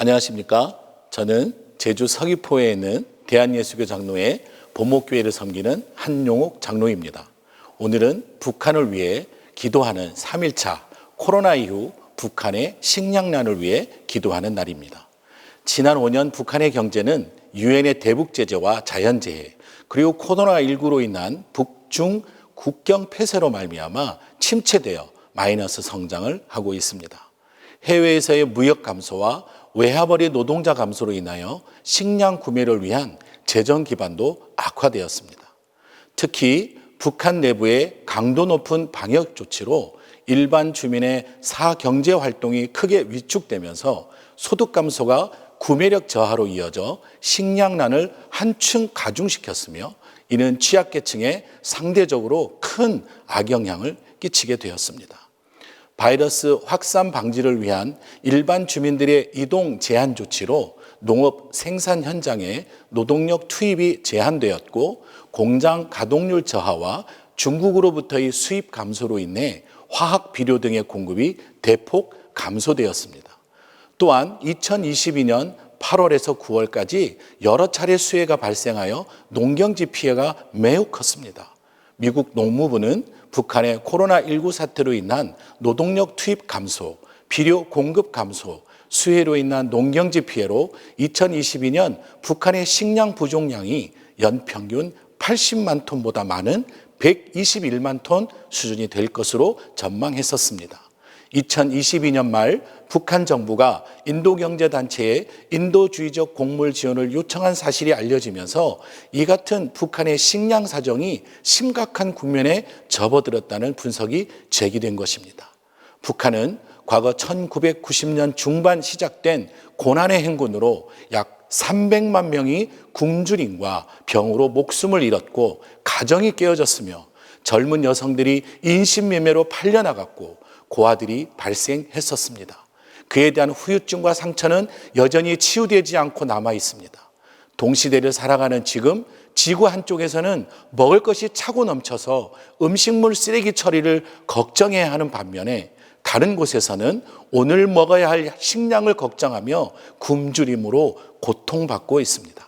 안녕하십니까? 저는 제주 서귀포에 있는 대한예수교 장로회 본목교회를 섬기는 한용욱 장로입니다. 오늘은 북한을 위해 기도하는 3일차 코로나 이후 북한의 식량난을 위해 기도하는 날입니다. 지난 5년 북한의 경제는 유엔의 대북 제재와 자연재해 그리고 코로나19로 인한 북중 국경 폐쇄로 말미암아 침체되어 마이너스 성장을 하고 있습니다. 해외에서의 무역 감소와 외화벌이 노동자 감소로 인하여 식량 구매를 위한 재정 기반도 악화되었습니다. 특히 북한 내부의 강도 높은 방역 조치로 일반 주민의 사경제 활동이 크게 위축되면서 소득 감소가 구매력 저하로 이어져 식량난을 한층 가중시켰으며 이는 취약계층에 상대적으로 큰 악영향을 끼치게 되었습니다. 바이러스 확산 방지를 위한 일반 주민들의 이동 제한 조치로 농업 생산 현장에 노동력 투입이 제한되었고 공장 가동률 저하와 중국으로부터의 수입 감소로 인해 화학 비료 등의 공급이 대폭 감소되었습니다. 또한 2022년 8월에서 9월까지 여러 차례 수해가 발생하여 농경지 피해가 매우 컸습니다. 미국 농무부는 북한의 코로나19 사태로 인한 노동력 투입 감소, 비료 공급 감소, 수해로 인한 농경지 피해로 2022년 북한의 식량 부족량이 연평균 80만 톤보다 많은 121만 톤 수준이 될 것으로 전망했었습니다. 2022년 말 북한 정부가 인도경제단체에 인도주의적 곡물 지원을 요청한 사실이 알려지면서 이 같은 북한의 식량 사정이 심각한 국면에 접어들었다는 분석이 제기된 것입니다. 북한은 과거 1990년 중반 시작된 고난의 행군으로 약 300만 명이 굶주림과 병으로 목숨을 잃었고 가정이 깨어졌으며 젊은 여성들이 인신매매로 팔려나갔고 고아들이 발생했었습니다. 그에 대한 후유증과 상처는 여전히 치유되지 않고 남아 있습니다. 동시대를 살아가는 지금 지구 한쪽에서는 먹을 것이 차고 넘쳐서 음식물 쓰레기 처리를 걱정해야 하는 반면에 다른 곳에서는 오늘 먹어야 할 식량을 걱정하며 굶주림으로 고통받고 있습니다.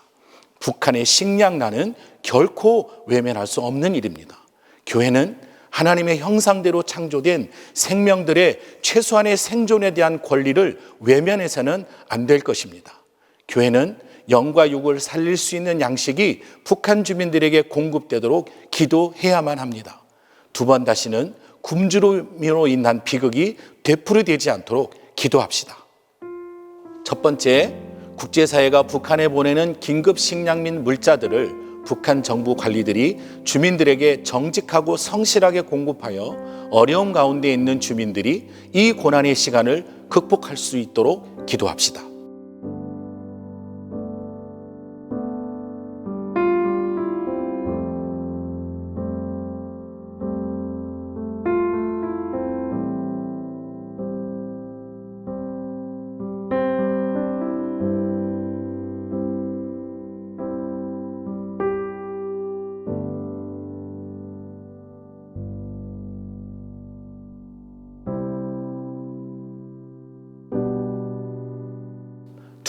북한의 식량난은 결코 외면할 수 없는 일입니다. 교회는 하나님의 형상대로 창조된 생명들의 최소한의 생존에 대한 권리를 외면해서는 안 될 것입니다. 교회는 영과 육을 살릴 수 있는 양식이 북한 주민들에게 공급되도록 기도해야만 합니다. 두 번 다시는 굶주림으로 인한 비극이 되풀이되지 않도록 기도합시다. 첫 번째, 국제사회가 북한에 보내는 긴급 식량 및 물자들을 북한 정부 관리들이 주민들에게 정직하고 성실하게 공급하여 어려움 가운데 있는 주민들이 이 고난의 시간을 극복할 수 있도록 기도합시다.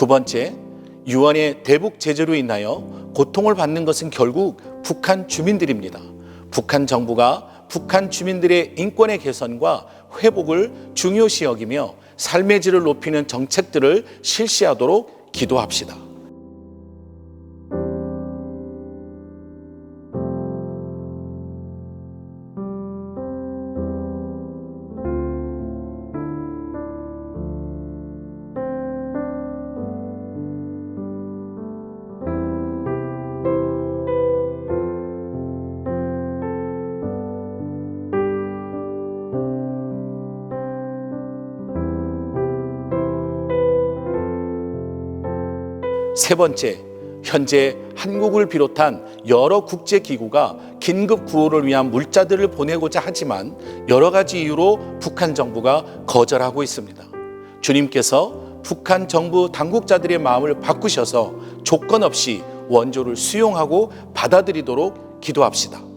두 번째, 유엔의 대북 제재로 인하여 고통을 받는 것은 결국 북한 주민들입니다. 북한 정부가 북한 주민들의 인권의 개선과 회복을 중요시 여기며 삶의 질을 높이는 정책들을 실시하도록 기도합시다. 세 번째, 현재 한국을 비롯한 여러 국제기구가 긴급 구호를 위한 물자들을 보내고자 하지만 여러 가지 이유로 북한 정부가 거절하고 있습니다. 주님께서 북한 정부 당국자들의 마음을 바꾸셔서 조건 없이 원조를 수용하고 받아들이도록 기도합시다.